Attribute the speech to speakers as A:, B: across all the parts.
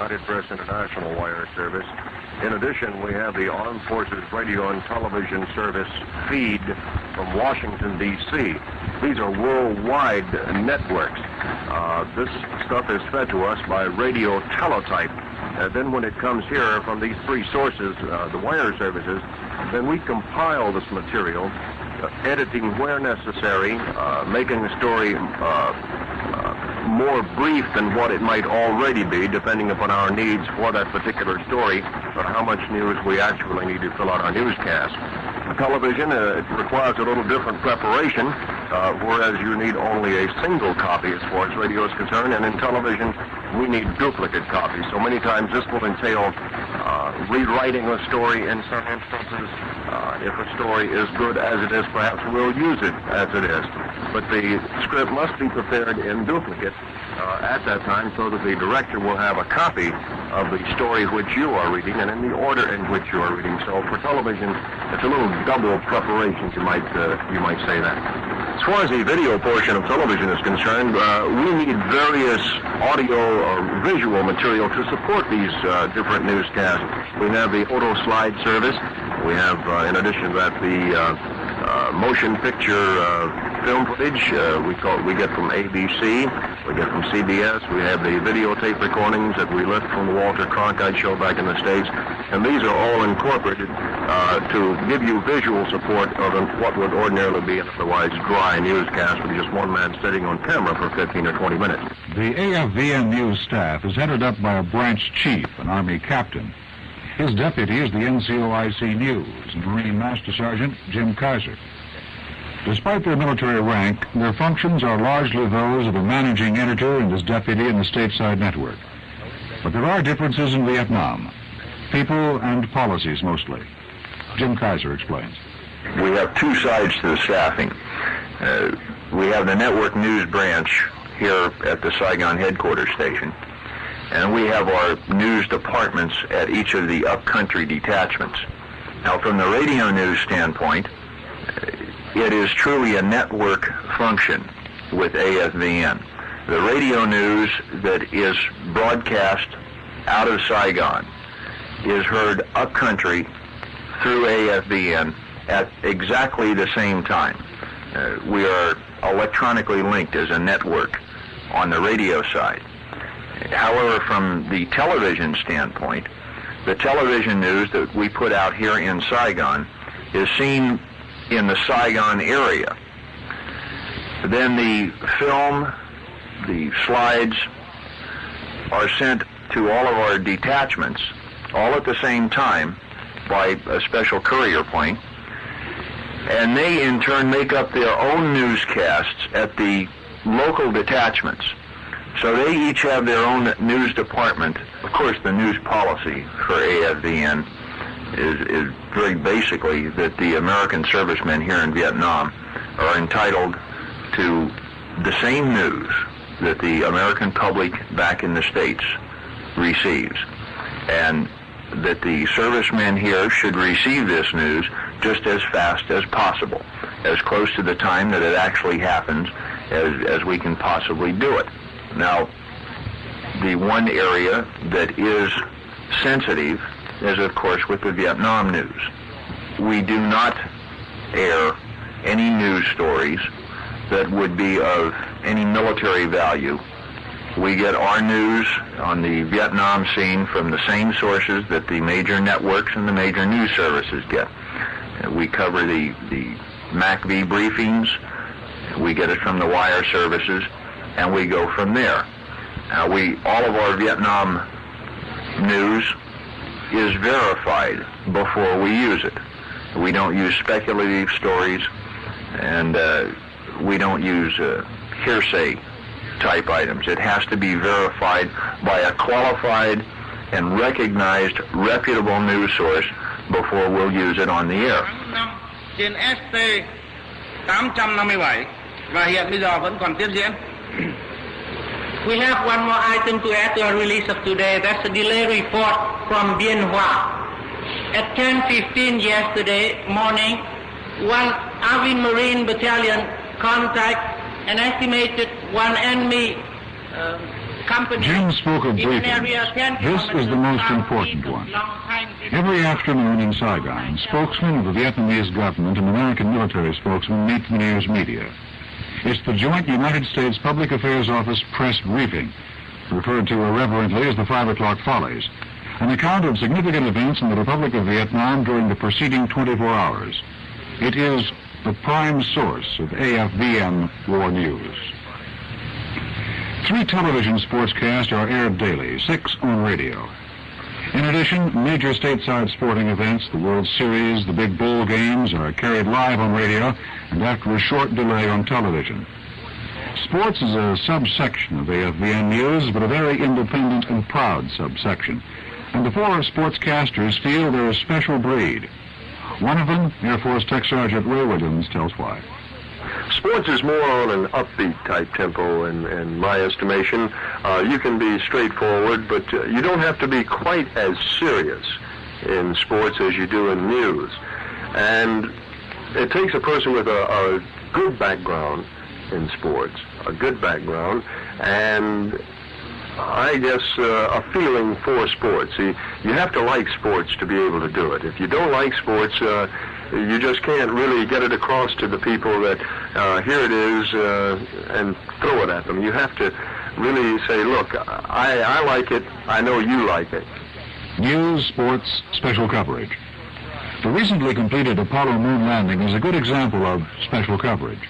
A: United Press International wire service. In addition, we have the Armed Forces Radio and Television Service feed from Washington, D.C. These are worldwide networks. This stuff is fed to us by radio teletype. Then when it comes here from these three sources, the wire services, then we compile this material, editing where necessary, making the story more brief than what it might already be, depending upon our needs for that particular story, or how much news we actually need to fill out our newscast. Television, it requires a little different preparation, whereas you need only a single copy as far as radio is concerned, and in television, we need duplicate copies. So many times this will entail rewriting a story in some instances. If a story is good as it is, perhaps we'll use it as it is. But the script must be prepared in duplicate at that time so that the director will have a copy of the story which you are reading and in the order in which you are reading. So for television, it's a little double preparation, you might say that. As far as the video portion of television is concerned, we need various audio or visual material to support these different newscasts. We have the photo slide service. We have, in addition to that, the motion picture film footage we get from ABC, we get from CBS. We have the videotape recordings that we lift from the Walter Cronkite show back in the States, and these are all incorporated to give you visual support of what would ordinarily be an otherwise dry newscast with just one man sitting on camera for 15 or 20 minutes.
B: The AFVN news staff is headed up by a branch chief, an Army captain. His deputy is the NCOIC News, Marine Master Sergeant Jim Kaiser. Despite their military rank, their functions are largely those of a managing editor and his deputy in the stateside network. But there are differences in Vietnam, people and policies mostly. Jim Kaiser explains.
C: We have two sides to the staffing. We have the network news branch here at the Saigon headquarters station, and we have our news departments at each of the upcountry detachments. Now, from the radio news standpoint, it is truly a network function with AFVN. The radio news that is broadcast out of Saigon is heard upcountry through AFVN at exactly the same time. We are electronically linked as a network on the radio side. However, from the television standpoint, the television news that we put out here in Saigon is seen in the Saigon area. Then the film, the slides are sent to all of our detachments, all at the same time by a special courier plane, and they in turn make up their own newscasts at the local detachments. So they each have their own news department. Of course, the news policy for AFVN is very basically that the American servicemen here in Vietnam are entitled to the same news that the American public back in the States receives, and that the servicemen here should receive this news just as fast as possible, as close to the time that it actually happens as we can possibly do it. Now, the one area that is sensitive is, of course, with the Vietnam news. We do not air any news stories that would be of any military value. We get our news on the Vietnam scene from the same sources that the major networks and the major news services get. We cover the MACV briefings, we get it from the wire services, and we go from there. Now, all of our Vietnam news is verified before we use it. We don't use speculative stories, and we don't use hearsay type items. It has to be verified by a qualified and recognized reputable news source before we'll use it on the air.
D: Trên ST 857 và hiện bây giờ vẫn còn tiếp diễn. We have one more item to add to our release of today. That's a delay report from Bien Hoa. At 10:15 yesterday morning, one AFVN Marine Battalion contact an estimated one enemy company
B: Jim spoke of
D: in an
B: briefings.
D: area 10
B: This is the most important one. Every afternoon in Saigon, spokesmen of the Vietnamese government and American military spokesmen meet the news media. It's the joint United States Public Affairs Office press briefing, referred to irreverently as the 5 o'clock follies, an account of significant events in the Republic of Vietnam during the preceding 24 hours. It is the prime source of AFVN war news. 3 television sportscasts are aired daily, 6 on radio. In addition, major stateside sporting events, the World Series, the big bowl games, are carried live on radio and after a short delay on television. Sports is a subsection of AFVN News, but a very independent and proud subsection. And the 4 sportscasters feel they're a special breed. One of them, Air Force Tech Sergeant Ray Williams, tells why.
A: Sports is more on an upbeat type tempo in my estimation. You can be straightforward, but you don't have to be quite as serious in sports as you do in news. And it takes a person with a good background in sports, a good background, and I guess a feeling for sports. You have to like sports to be able to do it. If you don't like sports, you just can't really get it across to the people that here it is and throw it at them. You have to really say, look, I like it, I know you like it.
B: News, sports, special coverage. The recently completed Apollo moon landing is a good example of special coverage.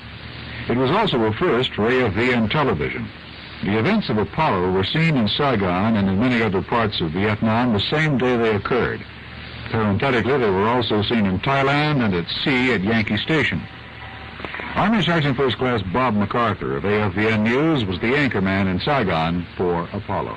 B: It was also a first for AFVN television. The events of Apollo were seen in Saigon and in many other parts of Vietnam the same day they occurred. Parenthetically, they were also seen in Thailand and at sea at Yankee Station. Army Sergeant First Class Bob MacArthur of AFVN News was the anchorman in Saigon for Apollo.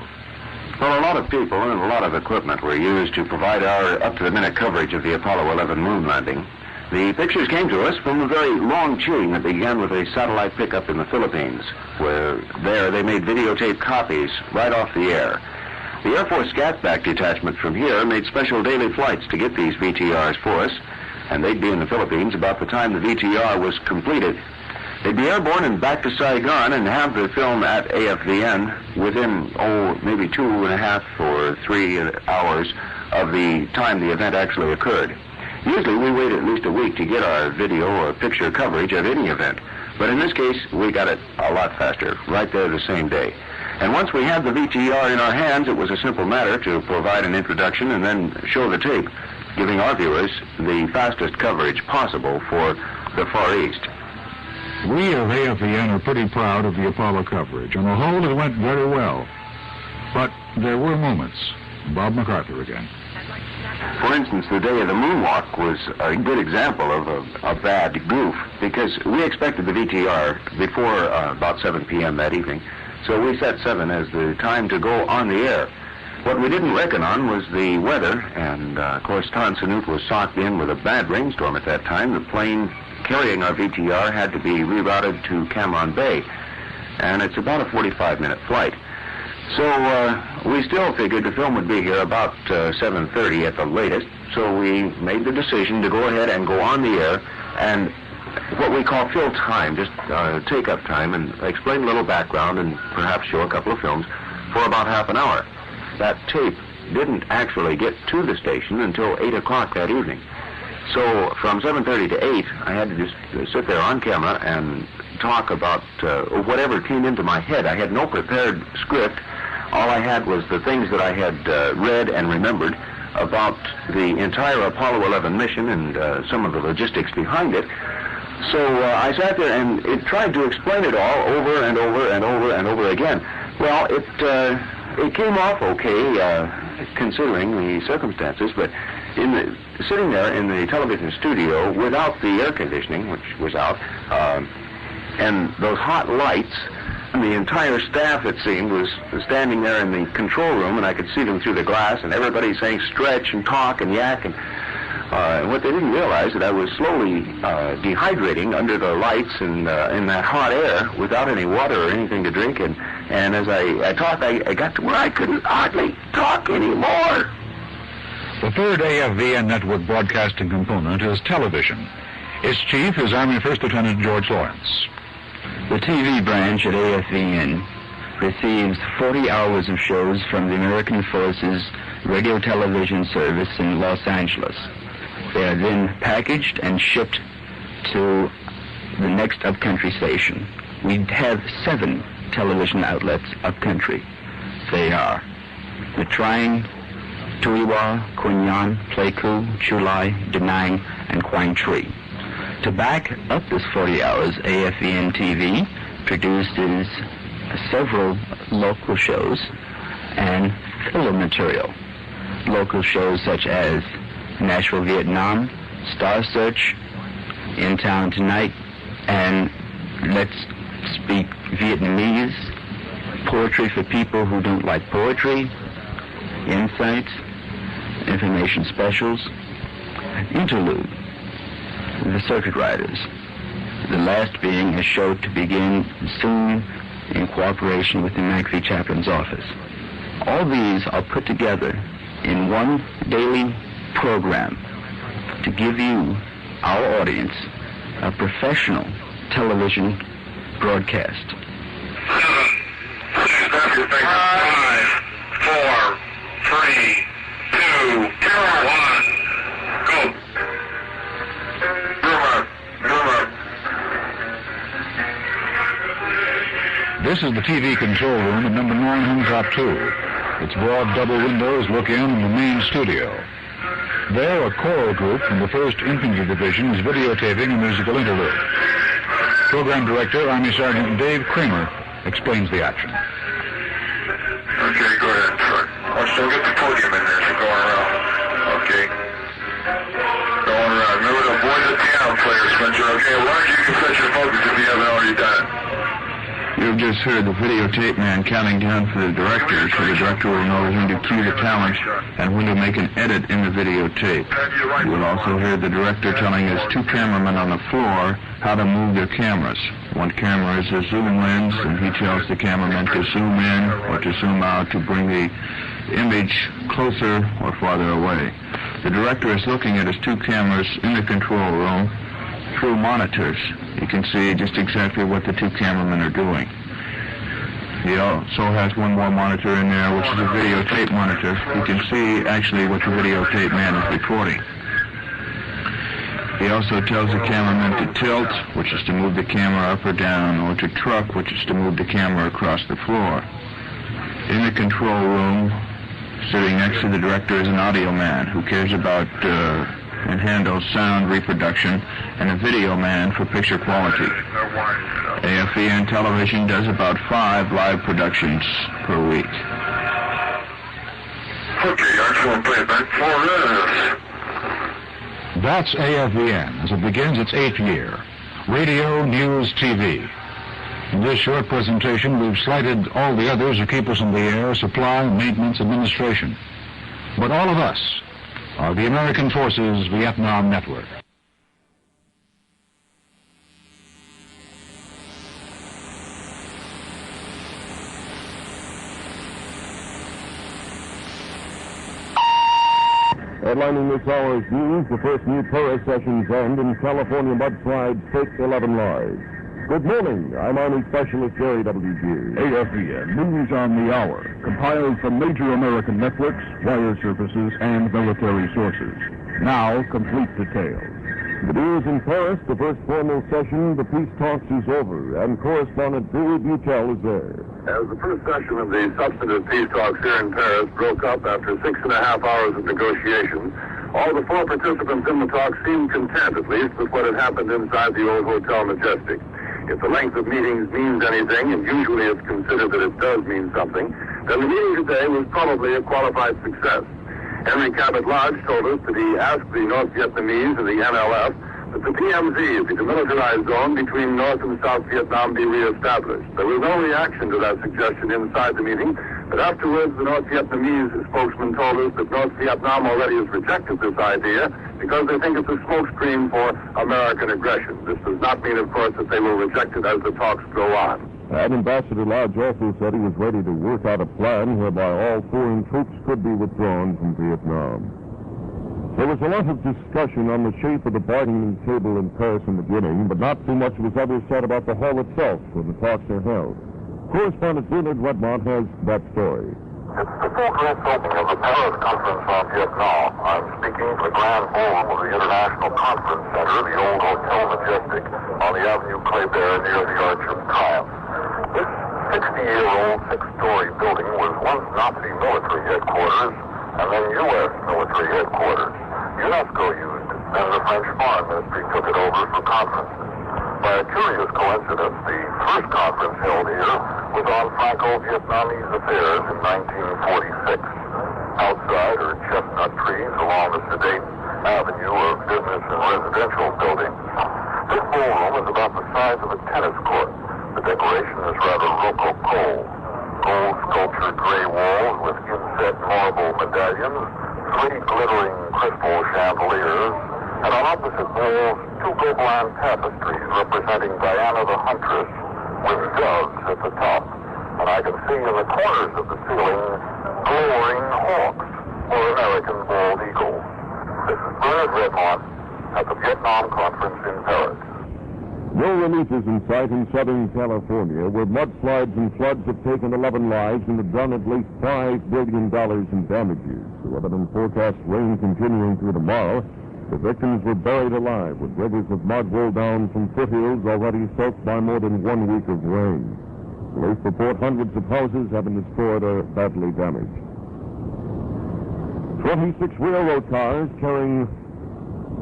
E: Well, a lot of people and a lot of equipment were used to provide our up-to-the-minute coverage of the Apollo 11 moon landing. The pictures came to us from a very long chain that began with a satellite pickup in the Philippines, where there they made videotape copies right off the air. The Air Force Scatback detachment from here made special daily flights to get these VTRs for us, and they'd be in the Philippines about the time the VTR was completed. They'd be airborne and back to Saigon and have the film at AFVN within, maybe 2.5 or 3 hours of the time the event actually occurred. Usually we wait at least a week to get our video or picture coverage of any event, but in this case we got it a lot faster, right there the same day. And once we had the VTR in our hands, it was a simple matter to provide an introduction and then show the tape, giving our viewers the fastest coverage possible for the Far East.
B: We of AFVN are pretty proud of the Apollo coverage. On the whole, it went very well. But there were moments. Bob MacArthur again.
E: For instance, the day of the moonwalk was a good example of a bad goof, because we expected the VTR before about 7 p.m. that evening, so we set 7 as the time to go on the air. What we didn't reckon on was the weather, and of course Tan Sanut was socked in with a bad rainstorm at that time. The plane carrying our VTR had to be rerouted to Cam Bay, and it's about a 45-minute flight. So we still figured the film would be here about 7:30 at the latest, so we made the decision to go ahead and go on the air and what we call fill time, just take up time and explain a little background and perhaps show a couple of films for about half an hour. That tape didn't actually get to the station until 8 o'clock that evening. So from 7:30 to 8, I had to just sit there on camera and talk about whatever came into my head. I had no prepared script. All I had was the things that I had read and remembered about the entire Apollo 11 mission and some of the logistics behind it. So I sat there and tried to explain it all over and over and over and over again. Well, it came off okay, considering the circumstances, but sitting there in the television studio without the air conditioning, which was out, and those hot lights, and the entire staff, it seemed, was standing there in the control room, and I could see them through the glass, and everybody saying stretch and talk and yak, and what they didn't realize that I was slowly dehydrating under the lights and in that hot air without any water or anything to drink, and as I talked, I got to where I couldn't hardly talk anymore.
B: The third AFVN network broadcasting component is television. Its chief is Army First Lieutenant George Lawrence.
F: The TV branch at AFVN receives 40 hours of shows from the American Forces radio television service in Los Angeles. They are then packaged and shipped to the next upcountry station. We have 7 television outlets upcountry. They are Matrain, Tuiwa, Kunyan, Pleiku, Chulai, Danang, and Quang Tri. To back up this 40 hours, AFVN TV produces several local shows and filler material. Local shows such as Nashville, Vietnam, Star Search, In Town Tonight, and Let's Speak Vietnamese, Poetry for People Who Don't Like Poetry, Insights, Information Specials, Interlude, The Circuit Riders, the last being a show to begin soon in cooperation with the McVie Chaplain's office. All these are put together in one daily program to give you, our audience, a professional television broadcast.
C: 5, 4, 3, 2, 1, go.
B: This is the TV control room at number 9 Humtop 2. Its broad double windows look in on the main studio. There, a choral group from the 1st Infantry Division is videotaping a musical interlude. Program Director, Army Sergeant Dave Kramer, explains the action.
C: Okay, go ahead, sir. I'll still get the podium in there, so going around. Okay. Going around. Remember to avoid the piano player, Spencer. Okay, why don't you can set your focus if you haven't already done it?
A: You've just heard the videotape man counting down for the director, so the director will know when to cue the talent and when to make an edit in the videotape. You will also hear the director telling his 2 cameramen on the floor how to move their cameras. One camera is a zoom lens, and he tells the cameraman to zoom in or to zoom out to bring the image closer or farther away. The director is looking at his 2 cameras in the control room through monitors. You can see just exactly what the 2 cameramen are doing. He also has one more monitor in there, which is a videotape monitor. You can see actually what the videotape man is recording. He also tells the cameraman to tilt, which is to move the camera up or down, or to truck, which is to move the camera across the floor. In the control room, sitting next to the director, is an audio man who cares about and handles sound reproduction, and a video man for picture quality. AFVN television does about 5 live productions per week.
C: Okay, I just want to play it back for this.
B: That's AFVN as it begins its 8th year. Radio, news, TV. In this short presentation, we've slighted all the others who keep us in the air: supply, maintenance, administration. But all of us are the American Forces Vietnam Network.
G: Headlining this hour's news, the first new Torres sessions end in California mudslide Fake 11 Live. Good morning. I'm Army Specialist Jerry W.G.
H: AFVN News on the Hour, compiled from major American networks, wire services, and military sources. Now, complete details.
G: The news in Paris, the first formal session, the peace talks is over, and correspondent Dewey Butel is there.
C: As the first session of the substantive peace talks here in Paris broke up after 6.5 hours of negotiations, all the 4 participants in the talks seemed content, at least, with what had happened inside the old Hotel Majestic. If the length of meetings means anything, and usually it's considered that it does mean something, then the meeting today was probably a qualified success. Henry Cabot Lodge told us that he asked the North Vietnamese and the NLF that the PMZ, the demilitarized zone between North and South Vietnam, be reestablished. There was no reaction to that suggestion inside the meeting, but afterwards the North Vietnamese spokesman told us that North Vietnam already has rejected this idea because they think it's a smokescreen for American aggression. This does not mean, of course, that they will reject it as the talks go on.
G: And Ambassador Lodge also said he was ready to work out a plan whereby all foreign troops could be withdrawn from Vietnam. There was a lot of discussion on the shape of the bargaining table in Paris in the beginning, but not too much was ever said about the hall itself where the talks are held. Correspondent Bernard Redmond has that story.
I: It's the full dress opening of the Paris Conference on Vietnam. I'm speaking to the Grand Ballroom of the International Conference Center, the old Hotel Majestic on the Avenue Kléber near the Arch of Triumph. This 60-year-old six-story building was once Nazi military headquarters and then U.S. military headquarters. UNESCO used it, then the French Foreign Ministry took it over for conferences. By a curious coincidence, the first conference held here was on Franco-Vietnamese affairs in 1946. Outside are chestnut trees along the sedate avenue of business and residential buildings. This ballroom is about the size of a tennis court. The decoration is rather rococo. Gold sculptured gray walls with inset marble medallions, 3 glittering crystal chandeliers, and on opposite walls, 2 Gobelin tapestries representing Diana the Huntress with doves at the top. And I can see in the corners of the ceiling glowing hawks or American bald eagle. This is Bernard Redmond at the Vietnam Conference in Paris.
G: No relief is in sight in Southern California, where mudslides and floods have taken 11 lives and have done at least $5 billion in damages. With an forecast rain continuing through tomorrow, the victims were buried alive with rivers of mud rolled down from foothills already soaked by more than 1 week of rain. Police report hundreds of houses have been destroyed or badly damaged. 26 railroad cars carrying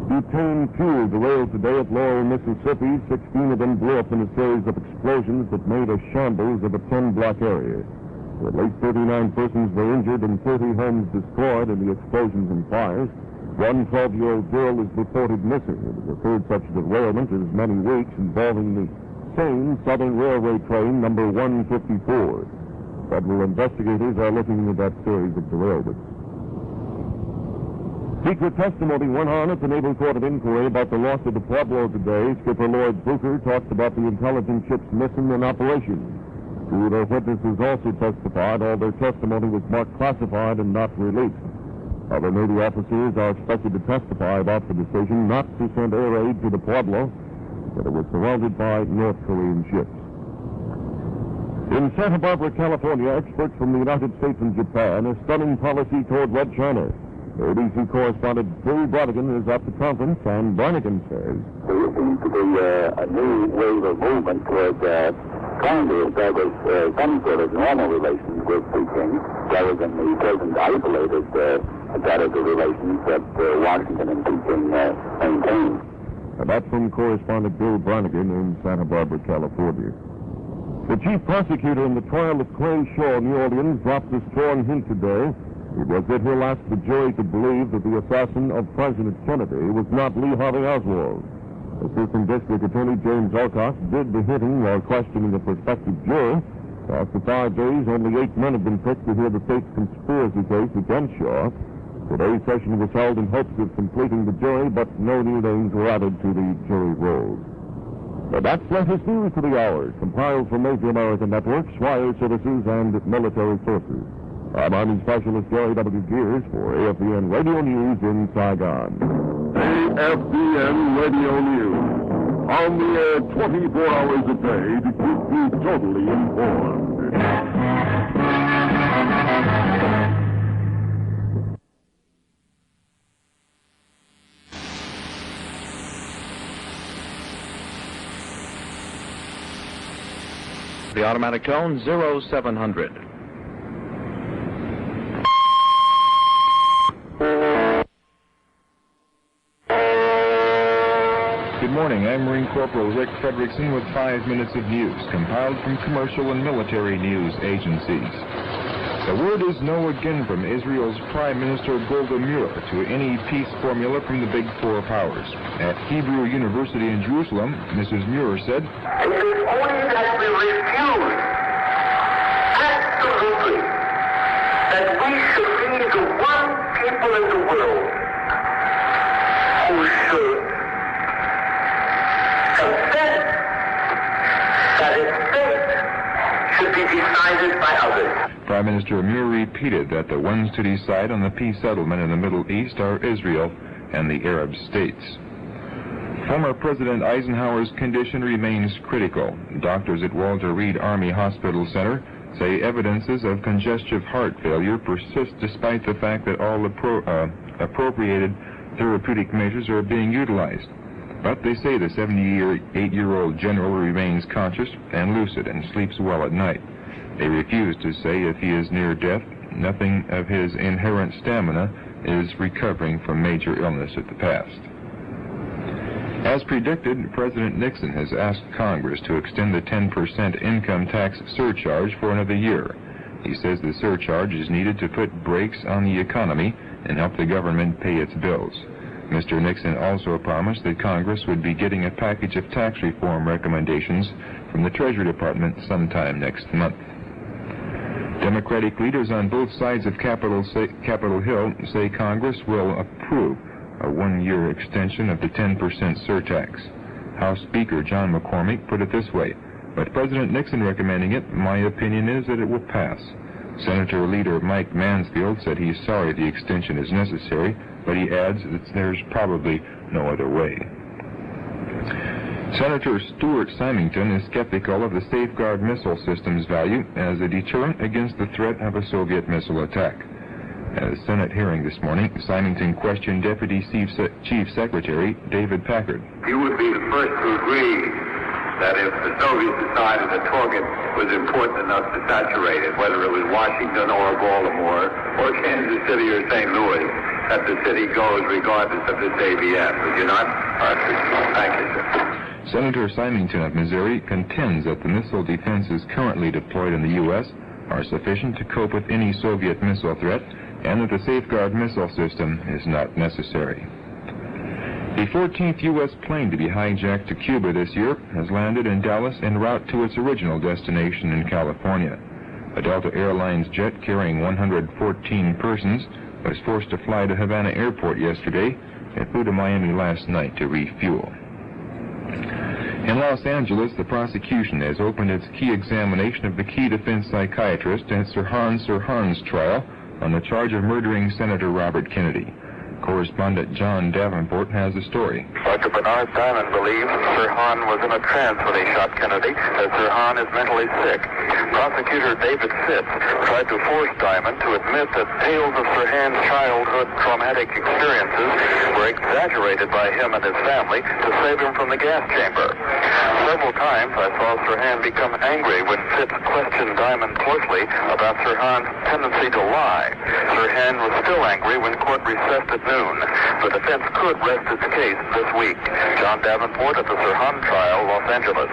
G: butane fuel derailed today at Laurel, Mississippi. 16 of them blew up in a series of explosions that made a shambles of a 10-block area. At least 39 persons were injured and 30 homes destroyed in the explosions and fires. One 12-year-old girl is reported missing. It is the third such derailment in as many weeks involving the same Southern Railway train number 154. Federal investigators are looking into that series of derailments. Secret testimony went on at the Naval Court of Inquiry about the loss of the Pueblo today. Skipper Lloyd Booker talked about the intelligence ships missing in operation. 2 of their witnesses also testified. All their testimony was marked classified and not released. Other Navy officers are expected to testify about the decision not to send air aid to the Pueblo, that it was surrounded by North Korean ships. In Santa Barbara, California, experts from the United States and Japan are studying policy toward Red China. ABC correspondent Bill Brodigan is at the conference, and Brodigan says,
J: There seems to be a new wave of movement toward trying to establish some sort of normal relations with Beijing, rather than the present isolated status of relations that Washington and Beijing maintain.
G: And that's from correspondent Bill Brodigan in Santa Barbara, California. The chief prosecutor in the trial of Clay Shaw, New Orleans, dropped a strong hint today. It was that he'll ask the jury to believe that the assassin of President Kennedy was not Lee Harvey Oswald. Assistant District Attorney James Alcock did the hitting while questioning a prospective juror. After 5 days, only 8 men have been picked to hear the state's conspiracy case against Shaw. Today's session was held in hopes of completing the jury, but no new names were added to the jury rolls. But that's latest news for the hour, compiled from major American networks, wire services, and military sources. I'm Army Specialist Jerry W. Gears for AFVN Radio News in Saigon.
H: AFVN Radio News. On the air 24 hours a day to keep you totally informed.
K: The automatic tone 0700. Good morning. I'm Marine Corporal Rick Fredrickson with 5 minutes of news, compiled from commercial and military news agencies. The word is no again from Israel's Prime Minister Golda Meir to any peace formula from the Big Four powers. At Hebrew University in Jerusalem, Mrs. Meir said,
I: It is only that we refuse, absolutely, that we should be the one people in the world who should consent that its fate should be decided by others.
K: Prime Minister Meir repeated that the ones to decide on the peace settlement in the Middle East are Israel and the Arab states. Former President Eisenhower's condition remains critical. Doctors at Walter Reed Army Hospital Center say evidences of congestive heart failure persist despite the fact that all appropriated therapeutic measures are being utilized. But they say the 78-year-old general remains conscious and lucid and sleeps well at night. They refuse to say if he is near death. Nothing of his inherent stamina is recovering from major illness at the past. As predicted, President Nixon has asked Congress to extend the 10% income tax surcharge for another year. He says the surcharge is needed to put brakes on the economy and help the government pay its bills. Mr. Nixon also promised that Congress would be getting a package of tax reform recommendations from the Treasury Department sometime next month. Democratic leaders on both sides of Capitol Hill say Congress will approve a one-year extension of the 10% surtax. House Speaker John McCormick put it this way, "But President Nixon recommending it, my opinion is that it will pass." Senator Leader Mike Mansfield said he's sorry the extension is necessary, but he adds that there's probably no other way. Senator Stuart Symington is skeptical of the Safeguard missile system's value as a deterrent against the threat of a Soviet missile attack. At a Senate hearing this morning, Symington questioned Deputy Chief Secretary David Packard.
I: You would be the first to agree that if the Soviets decided a target was important enough to saturate it, whether it was Washington or Baltimore or Kansas City or St. Louis, that the city goes regardless of this AVN. Would you not? Thank you, sir.
K: Senator Symington of Missouri contends that the missile defenses currently deployed in the U.S. are sufficient to cope with any Soviet missile threat, and that the Safeguard missile system is not necessary. The 14th U.S. plane to be hijacked to Cuba this year has landed in Dallas en route to its original destination in California. A Delta Airlines jet carrying 114 persons was forced to fly to Havana Airport yesterday and flew to Miami last night to refuel. In Los Angeles, the prosecution has opened its key examination of the key defense psychiatrist at Sirhan Sirhan's trial on the charge of murdering Senator Robert Kennedy. Correspondent John Davenport has the story.
I: Dr. Bernard Diamond believes Sirhan was in a trance when he shot Kennedy, as Sirhan is mentally sick. Prosecutor David Fitz tried to force Diamond to admit that tales of Sirhan's childhood traumatic experiences were exaggerated by him and his family to save him from the gas chamber. Several times I saw Sirhan become angry when Fitz questioned Diamond closely about Sirhan's tendency to lie. Sirhan was still angry when court recessed at noon. The defense could rest its case this week. John Davenport at the Sirhan trial, Los Angeles.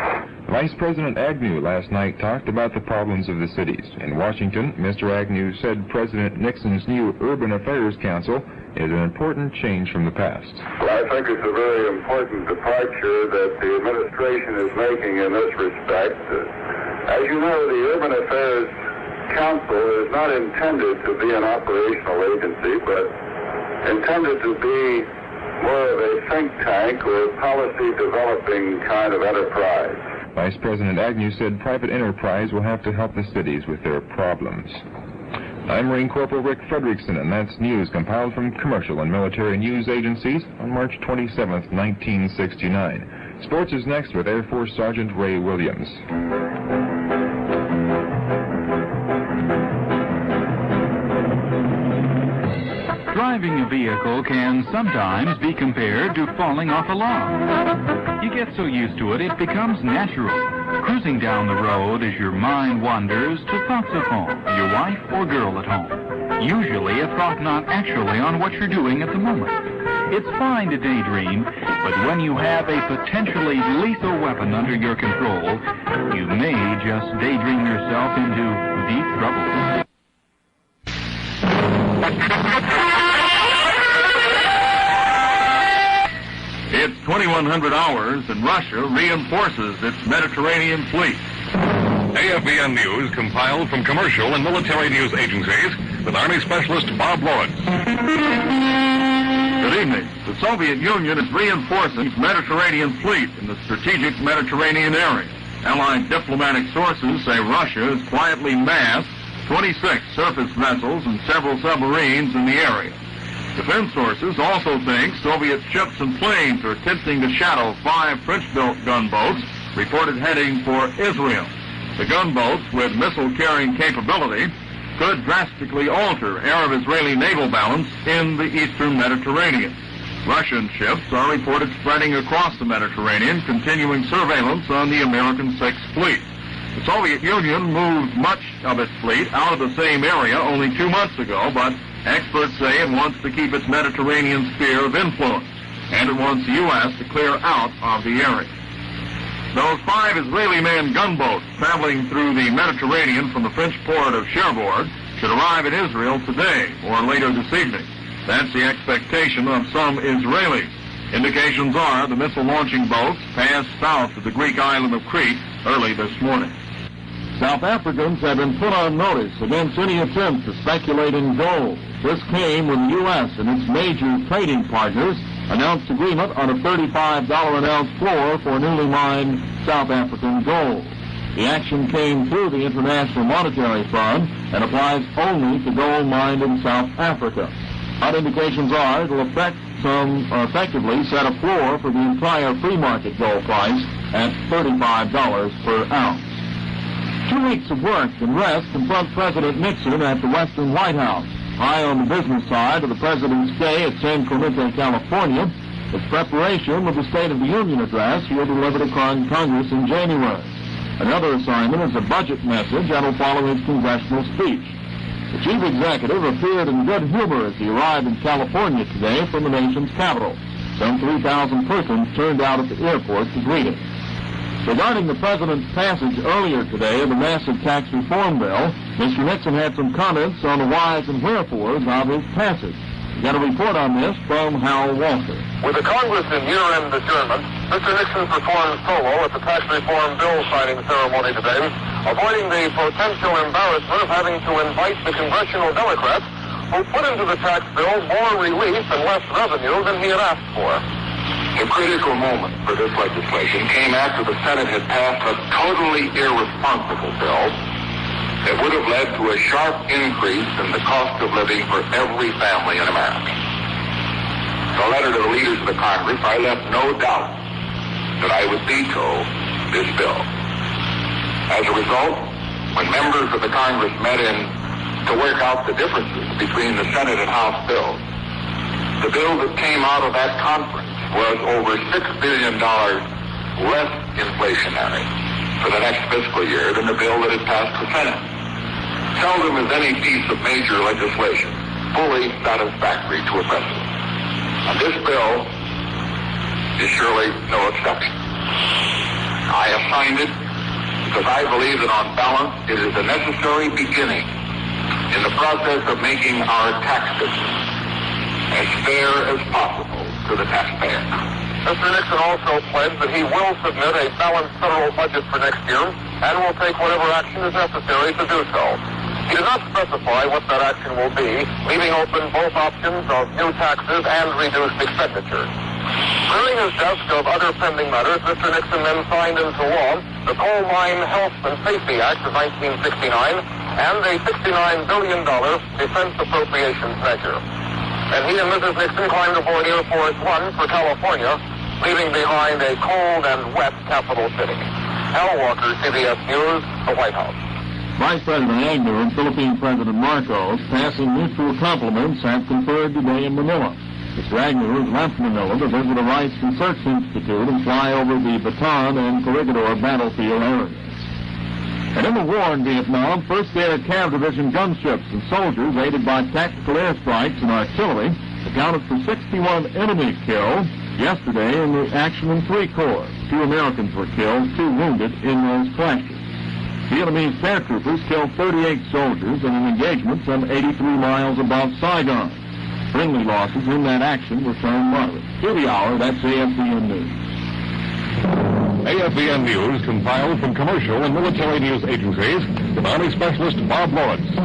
K: Vice President Agnew last night talked about the problems of the cities. In Washington, Mr. Agnew said President Nixon's new Urban Affairs Council is an important change from the past.
I: Well, I think it's a very important departure that the administration is making in this respect. As you know, the Urban Affairs Council is not intended to be an operational agency, but intended to be more of a think tank or policy developing kind of enterprise.
K: Vice President Agnew said private enterprise will have to help the cities with their problems. I'm Marine Corporal Rick Frederickson, and that's news compiled from commercial and military news agencies on March 27, 1969. Sports is next with Air Force Sergeant Ray Williams.
L: Driving a vehicle can sometimes be compared to falling off a log. You get so used to it, it becomes natural. Cruising down the road as your mind wanders to thoughts of home, your wife or girl at home. Usually a thought not actually on what you're doing at the moment. It's fine to daydream, but when you have a potentially lethal weapon under your control, you may just daydream yourself into deep trouble.
M: It's 2100 hours and Russia reinforces its Mediterranean fleet. AFVN News compiled from commercial and military news agencies with Army Specialist Bob Lawrence. Good evening. The Soviet Union is reinforcing its Mediterranean fleet in the strategic Mediterranean area. Allied diplomatic sources say Russia has quietly massed 26 surface vessels and several submarines in the area. Defense sources also think Soviet ships and planes are attempting to shadow 5 French-built gunboats reported heading for Israel. The gunboats, with missile-carrying capability, could drastically alter Arab-Israeli naval balance in the eastern Mediterranean. Russian ships are reported spreading across the Mediterranean, continuing surveillance on the American Sixth Fleet. The Soviet Union moved much of its fleet out of the same area only 2 months ago, but experts say it wants to keep its Mediterranean sphere of influence, and it wants the U.S. to clear out of the area. Those 5 Israeli manned gunboats traveling through the Mediterranean from the French port of Cherbourg should arrive in Israel today or later this evening. That's the expectation of some Israelis. Indications are the missile-launching boats passed south of the Greek island of Crete early this morning.
G: South Africans have been put on notice against any attempt to speculate in gold. This came when the U.S. and its major trading partners announced agreement on a $35 an ounce floor for newly mined South African gold. The action came through the International Monetary Fund and applies only to gold mined in South Africa. Hot indications are it will effectively set a floor for the entire free market gold price at $35 per ounce. 2 weeks of work and rest confront President Nixon at the Western White House. High on the business side of the president's stay at San Clemente, California, is preparation of the State of the Union address he'll deliver to Congress in January. Another assignment is a budget message that will follow his congressional speech. The chief executive appeared in good humor as he arrived in California today from the nation's capital. Some 3,000 persons turned out at the airport to greet him. Regarding the president's passage earlier today of the massive tax reform bill, Mr. Nixon had some comments on the whys and wherefores of his passage. We got a report on this from Hal Walker.
I: With the Congress in year-end adjournment, Mr. Nixon performed solo at the tax reform bill signing ceremony today, avoiding the potential embarrassment of having to invite the congressional Democrats who put into the tax bill more relief and less revenue than he had asked for.
N: The critical moment for this legislation came after the Senate had passed a totally irresponsible bill that would have led to a sharp increase in the cost of living for every family in America. In a letter to the leaders of the Congress, I left no doubt that I would veto this bill. As a result, when members of the Congress met in to work out the differences between the Senate and House bills, the bill that came out of that conference was over $6 billion less inflationary for the next fiscal year than the bill that had passed the Senate. Seldom is any piece of major legislation fully satisfactory to a president. And this bill is surely no exception. I have signed it because I believe that on balance it is a necessary beginning in the process of making our tax system as fair as possible to the taxpayer.
I: Mr. Nixon also pledged that he will submit a balanced federal budget for next year and will take whatever action is necessary to do so. He did not specify what that action will be, leaving open both options of new taxes and reduced expenditures. Clearing his desk of other pending matters, Mr. Nixon then signed into law the Coal Mine Health and Safety Act of 1969 and a $69 billion defense appropriations measure. And he and Mrs. Nixon climbed aboard Air Force One for California, leaving behind a cold and wet capital city. Hal Walker, CBS News, the White House.
G: Vice President Agnew and Philippine President Marcos, passing mutual compliments, have conferred today in Manila. Mr. Agnew has left Manila to visit a Rice Research Institute and fly over the Bataan and Corregidor battlefield areas. And in the war in Vietnam, 1st Air Cav Division gunships and soldiers, aided by tactical airstrikes and artillery, accounted for 61 enemy killed yesterday in the action in 3 corps. 2 Americans were killed, 2 wounded in those clashes. Vietnamese paratroopers killed 38 soldiers in an engagement some 83 miles above Saigon. Friendly losses in that action were found moderate. To the hour, that's AFVN News.
M: AFVN News compiled from commercial and military news agencies with Army Specialist Bob Lawrence.
H: This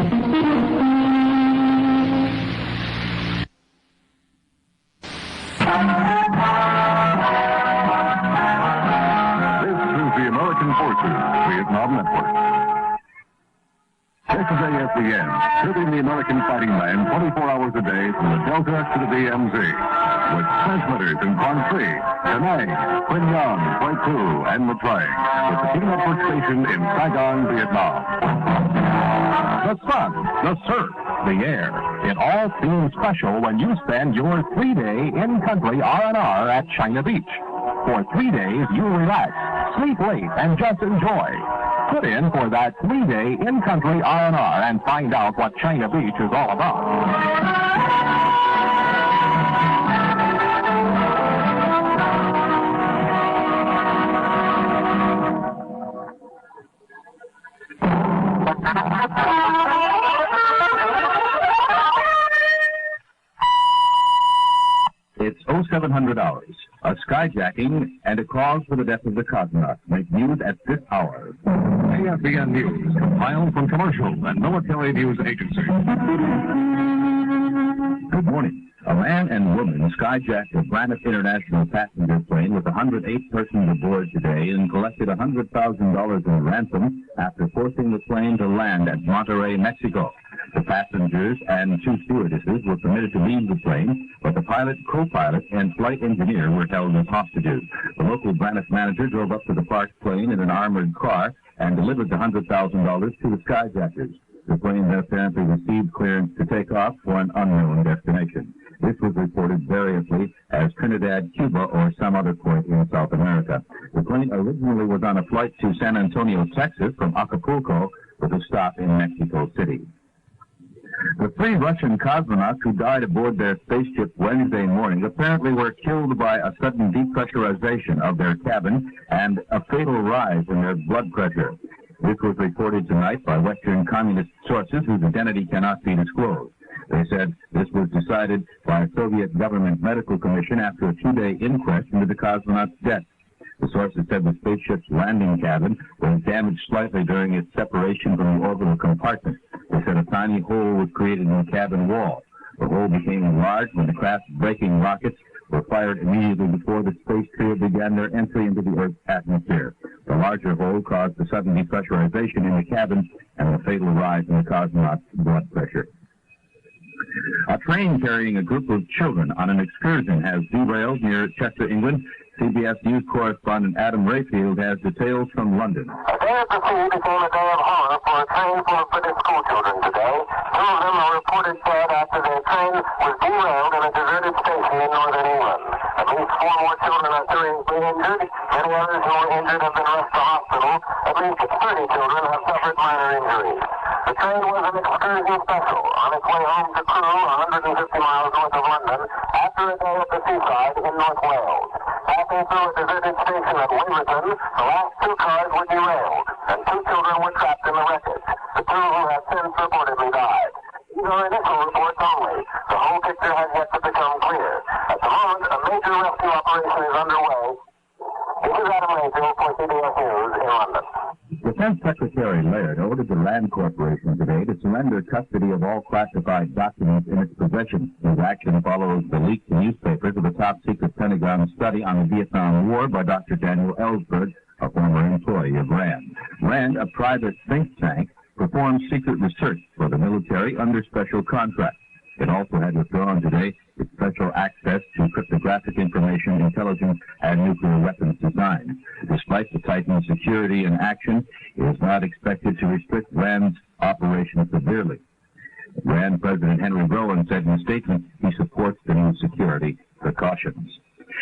H: is the American Forces Vietnam Network. This is AFVN.
O: AFVN, serving the American fighting man 24 hours a day from the Delta to the DMZ. With transmitters in Quang Tri, Da Nang, Quy Nhon, Hue Thu, and Nha Trang. With the Team Network station in Saigon, Vietnam. The sun, the surf, the air. It all feels special when you spend your 3-day in-country R&R at China Beach. For 3 days, you relax, sleep late, and just enjoy. Put in for that 3-day in-country R&R and find out what China Beach is all about.
P: It's 0700 hours. A skyjacking and a cause for the death of the cosmonaut make news at this hour.
O: AFVN News, compiled from commercial and military news agencies.
P: Good morning. A man and woman skyjacked a Granite International passenger plane with 108 persons aboard today and collected $100,000 in ransom after forcing the plane to land at Monterrey, Mexico. The passengers and 2 stewardesses were permitted to leave the plane, but the pilot, co-pilot, and flight engineer were held as hostages. The local Granite manager drove up to the parked plane in an armored car and delivered the $100,000 to the skyjackers. The plane then apparently received clearance to take off for an unknown destination. This was reported variously as Trinidad, Cuba, or some other port in South America. The plane originally was on a flight to San Antonio, Texas from Acapulco with a stop in Mexico City. The 3 Russian cosmonauts who died aboard their spaceship Wednesday morning apparently were killed by a sudden depressurization of their cabin and a fatal rise in their blood pressure. This was reported tonight by Western communist sources whose identity cannot be disclosed. They said this was decided by a Soviet government medical commission after a 2-day inquest into the cosmonauts' death. The sources said the spaceship's landing cabin was damaged slightly during its separation from the orbital compartment. They said a tiny hole was created in the cabin wall. The hole became enlarged when the craft's braking rockets were fired immediately before the space trio began their entry into the Earth's atmosphere. The larger hole caused the sudden depressurization in the cabin and the fatal rise in the cosmonauts' blood pressure. A train carrying a group of children on an excursion has derailed near Chester, England. CBS News correspondent Adam Rayfield has details from London.
I: A day of the sea became a day of horror for a train full of British schoolchildren today. 2 of them are reported dead after their train was derailed in a deserted station in northern England. At least 4 more children are seriously injured. Many others who were injured have been rushed to hospital. At least 30 children have suffered minor injuries. The train was an excursion special on its way home to Crewe, 150 miles north of London, after a day at the seaside in North Wales. Passing through a deserted station at Waverton, the last 2 cars were derailed, and 2 children were trapped in the wreckage. The 2 who have since reportedly died. These are initial reports only. The whole picture has yet to become clear. At the moment, a major rescue operation is underway. This is Adam Rayfield for CBS News in London.
P: Defense Secretary Laird ordered the Land Corporation today to surrender custody of all classified documents in its possession. His action follows the leak to newspapers of a top-secret Pentagon study on the Vietnam War by Dr. Daniel Ellsberg, a former employee of RAND. RAND, a private think tank, performs secret research for the military under special contract. It also had withdrawn today its special access to cryptographic information, intelligence, and nuclear weapons design. Despite the tightened security in action, it is not expected to restrict RAND's operations severely. RAND President Henry Rowan said in a statement he supports the new security precautions.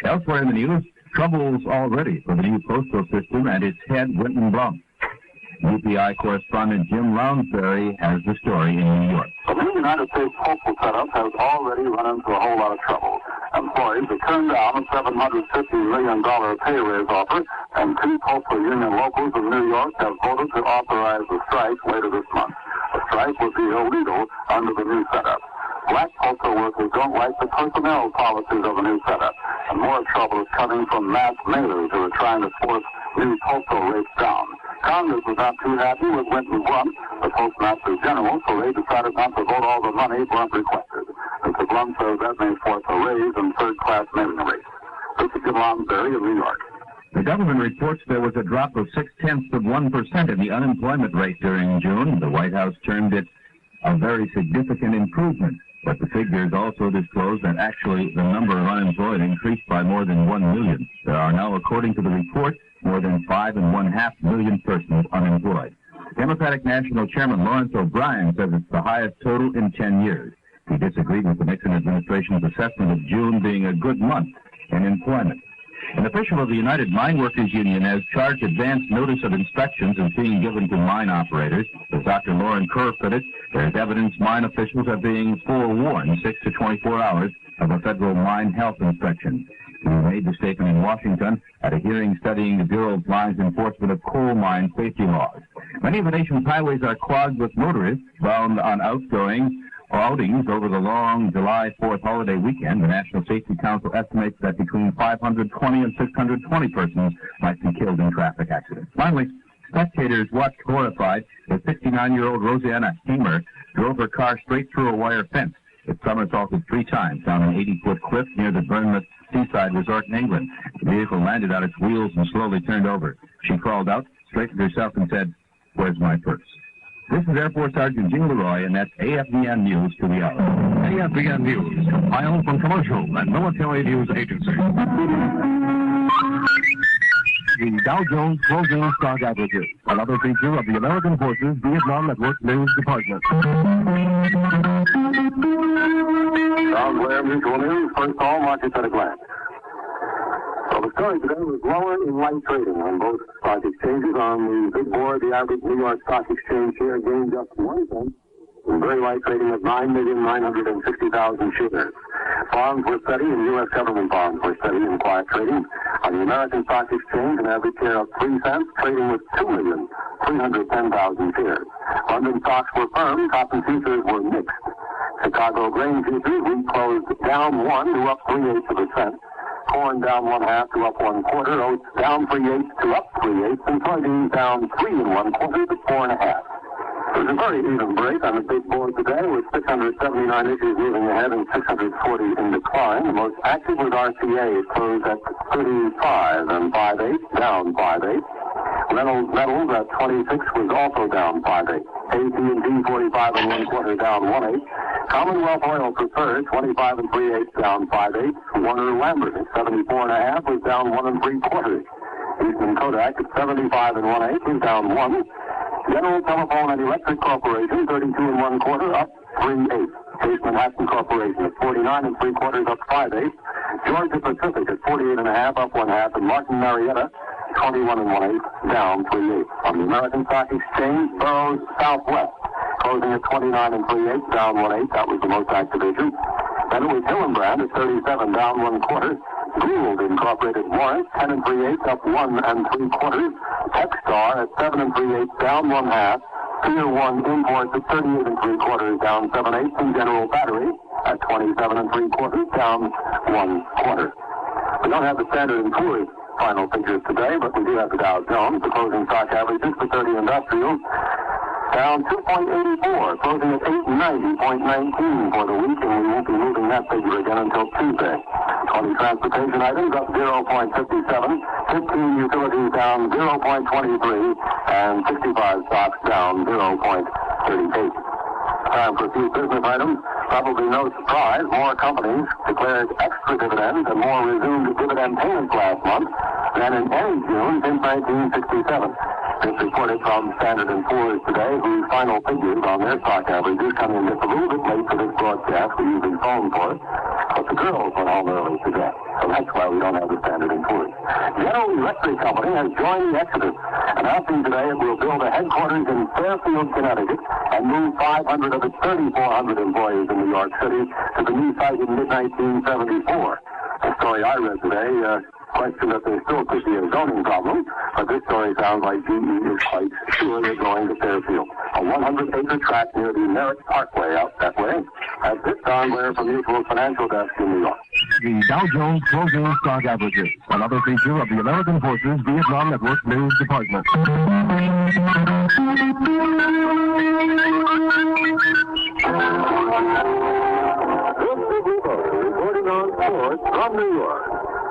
P: Elsewhere in the news, troubles already for the new postal system and its head, Winton Blum. UPI correspondent Jim Lounsbury has the story in New York.
J: The new United States postal setup has already run into a whole lot of trouble. Employees have turned down a $750 million pay raise offer, and 2 postal union locals in New York have voted to authorize a strike later this month. A strike would be illegal under the new setup. Black postal workers don't like the personnel policies of the new setup, and more trouble is coming from mass mailers who are trying to force new postal rates down. Congress was not too happy with Winton Blum, the Postmaster General, so they decided not to vote all the money Blum requested. Mr. Blum says that may force a raise in third-class mailing rates. This is Jim Lounsbury of New York.
P: The government reports there was a drop of 0.6% in the unemployment rate during June. The White House termed it a very significant improvement. But the figures also disclose that actually the number of unemployed increased by more than 1 million. There are now, according to the report, more than 5.5 million persons unemployed. Democratic National Chairman Lawrence O'Brien says it's the highest total in 10 years. He disagreed with the Nixon administration's assessment of June being a good month in employment. An official of the United Mine Workers Union has charged advance notice of inspections as being given to mine operators. As Dr. Lauren Kerr put it, there's evidence mine officials are being forewarned 6 to 24 hours of a federal mine health inspection. He made the statement in Washington at a hearing studying the Bureau of Mines enforcement of coal mine safety laws. Many of the nation's highways are clogged with motorists bound on outings over the long July 4th holiday weekend. The National Safety Council estimates that between 520 and 620 persons might be killed in traffic accidents. Finally, spectators watched horrified as 69-year-old Rosanna Hamer drove her car straight through a wire fence. It somersaulted 3 times down an 80-foot cliff near the Bournemouth seaside resort in England. The vehicle landed on its wheels and slowly turned over. She crawled out, straightened herself, and said, "Where's my purse?" This is Air Force Sergeant Jim Leroy, and that's AFVN News to the hour.
O: AFVN News, compiled from commercial and military news agencies. The Dow Jones Closing Stock Averages, another feature of the American Forces Vietnam Network News Department.
I: Sound Blair Mutual News, first all markets at a glance. So the story today was lower in light trading on both stock exchanges. On the big board, the average New York Stock Exchange share gained just 1 cent. In very light trading of 9,960,000 shares. Bonds were steady, and U.S. government bonds were steady in quiet trading. On the American Stock Exchange, an average share of 3 cents, trading with 2,310,000 shares. London stocks were firm, cotton futures were mixed. Chicago grain futures, wheat closed down 1 to up 3/8%. Corn down 1/2 to up 1/4. Oats down 3/8 to up 3/8, and soybeans down 3 1/4 to 4 1/2. It was a very even break on the big board today, with 679 issues moving ahead and 640 in decline. The most active was RCA. It closed at 35 5/8, down 5/8. Reynolds Metals at 26 was also down 5/8. AT&T 45 1/4, down 1/8. Commonwealth Oil Preferred 25 3/8, down 5/8. Warner Lambert at 74 1/2 was down 1 3/4. Eastman Kodak at 75 1/8 was down 1. General Telephone and Electric Corporation 32 1/4, up 3/8. Chase Manhattan Corporation at 49 3/4, up 5/8. Georgia Pacific at 48 1/2, up 1/2, and Martin Marietta 21 1/8, down 3/8. On the American Stock Exchange, Burroughs Southwest closing at 29 3/8, down 1/8. That was the most active issue. Then it was Hillenbrand at 37, down 1/4. Gould Incorporated Warrant 10 3/8, up 1 3/4. Techstar at 7 3/8, down 1/2. Tier 1 Imports at 38 3/4, down 7/8. And General Battery at 27 3/4, down 1/4. We don't have the Standard & Poor's final figures today, but we do have the Dow Jones. The closing stock averages for 30 industrials down 2.84, closing at 890.19 for the week, and we won't be moving that figure again until Tuesday. 20 transportation items up 0.57, 15 utilities down 0.23, and 65 stocks down 0.38. Time for a few business items. Probably no surprise, more companies declared extra dividends and more resumed dividend payments last month than in any June since 1967. This reported from Standard & Poor's today, whose final figures on their stock averages come in just a little bit late for this broadcast. We usually phone for it. But the girls went home early today, so that's why we don't have the Standard & Poor's. General Electric Company has joined the exodus, announcing today it will build a headquarters in Fairfield, Connecticut, and move 500 of its 3,400 employees in New York City to the new site in mid-1974. The story I read today questioned that there still could be a zoning problem, but this story sounds like GE is quite sure they're going to Fairfield. A 100-acre tract near the Merritt Parkway out that way. That's it, Don Blair from Mutual Financial Desk in New York.
O: The Dow Jones Closing Stock Averages, another feature of the American Forces Vietnam Network News Department.
I: Reporting on sports from New York.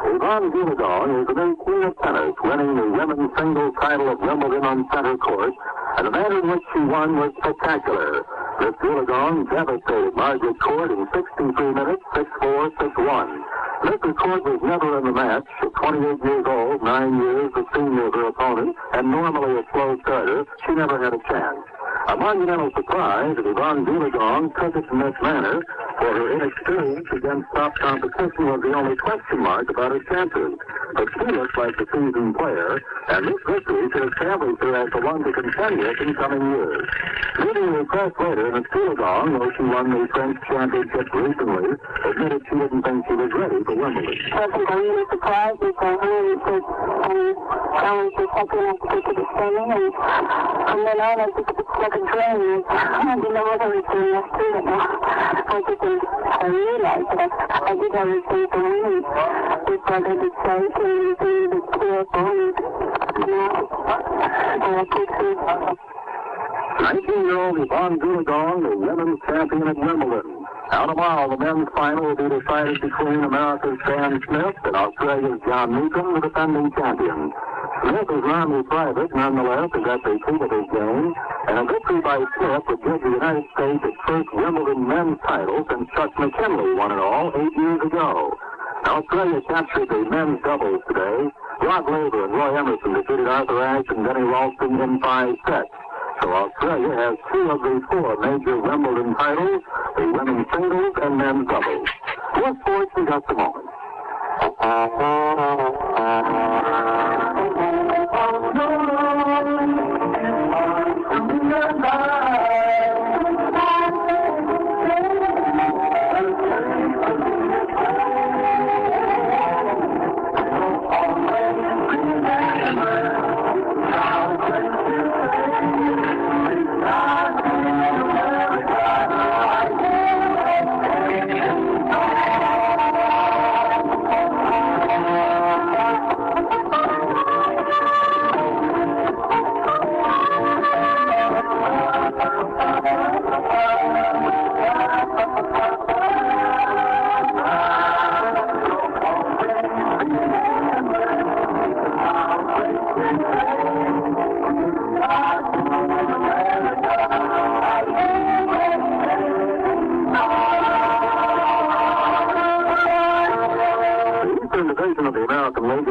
I: Yvonne Goolagong is the new queen of tennis, winning the women's singles title of Wimbledon on center court, an event in which she won was spectacular. Miss Wollongong devastated Margaret Court in 63 minutes, 6-4, 6-1. Mrs. Court was never in the match. At 28 years old, 9 years the senior of her opponent, and normally a slow starter, she never had a chance. A monumental surprise that Yvonne Wollongong took it in this manner, for her inexperience against top competition was the only question mark about her chances. But she looks like the seasoned player, and this victory should establish her as the one to contend with in coming years. Reading the press later, Miss Wollongong, though she won the French championship recently, admitted she didn't think she was ready for Wimbledon.
Q: I think I'm really surprised because I was just happy enough to take it standing, and from then on I took it like a drain. I didn't know what I was doing after it. I realized that I did everything for me. It's what I did say, and it's careful, and I took it.
I: 19-year-old Yvonne Wollongong, the women's champion at Wimbledon. Now tomorrow, the men's final will be decided between America's Stan Smith and Australia's John Newcomb, the defending champion. Smith is an Army private, nonetheless, is at the peak of his game, and a victory by Smith would give the United States its first Wimbledon men's title since Chuck McKinley won it all 8 years ago. Australia captured the men's doubles today. Rod Laver and Roy Emerson defeated Arthur Ashe and Denny Ralston in 5 sets. So Australia has 2 of the 4 major Wimbledon titles, the women's singles and men's doubles. More sports in just a moment.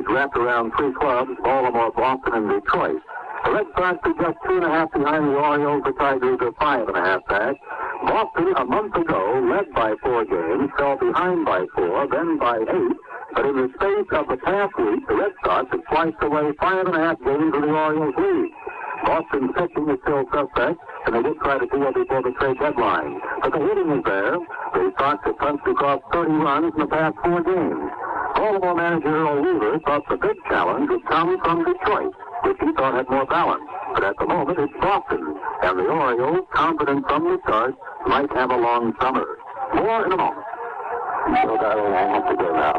I: Wrapped around 3 clubs, Baltimore, Boston, and Detroit. The Red Sox are just 2.5 behind the Orioles. The Tigers are 5.5 back. Boston, a month ago, led by 4 games, fell behind by 4, then by 8. But in the space of the past week, the Red Sox have sliced away 5.5 games of the Orioles' lead. Boston's pitching is still suspect, and they did try to deal before the trade deadline. But the hitting is there. The Sox have punched across 30 runs in the past 4 games. Baltimore manager Earl Weaver thought the big challenge would come from Detroit, which he thought had more balance. But at the moment, it's Boston, and the Orioles, confident from the start, might have a long summer. More in a moment. So, darling, I have to go now.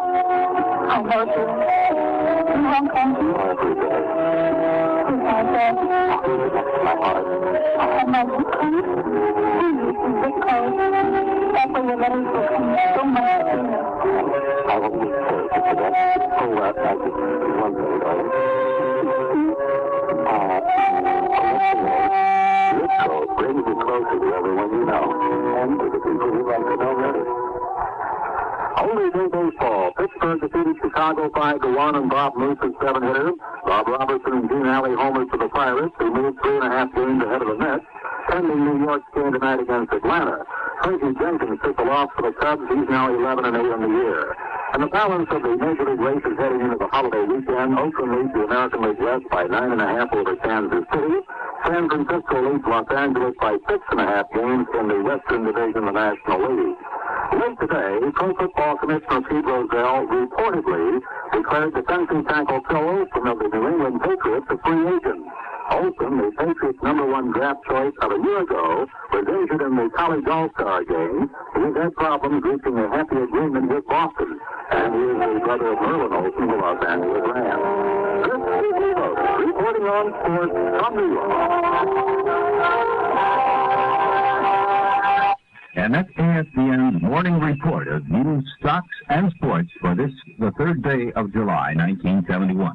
Q: How about you? You want something?
I: I appreciate it.
Q: My heart. How about you come? Because that's where your letters will come so much sooner.
I: I will be sorry for that. Oh, I just one thing, darling. This code brings you closer to everyone you know, and to the people who like to know better. Only day baseball. Pittsburgh defeated Chicago 5-1 and Bob Moose's 7-hitter. Bob Robertson and Gene Alley homers for the Pirates, who moved 3.5 games ahead of the Mets, pending New York's game tonight against Atlanta. Frankie Jenkins took the loss for the Cubs. He's now 11-8 in the year. And the balance of the Major League races heading into the holiday weekend, Oakland leads the American League West by 9.5 over Kansas City. San Francisco leads Los Angeles by 6.5 games in the Western Division of the National League. Late today, Pro Football Commissioner Pete Rozelle reportedly declared defensive tackle Phil Olsen of the New England Patriots a free agent. Olsen, the Patriots' #1 draft choice of a year ago, was injured in the College All-Star game. He's had problems reaching a happy agreement with Boston, and he is the brother of Merlin Olsen, the Los Angeles Rams. This is Steve reporting on sports from New York.
P: And that's AFVN's morning report of news, stocks, and sports for this, the 3rd day of July, 1971.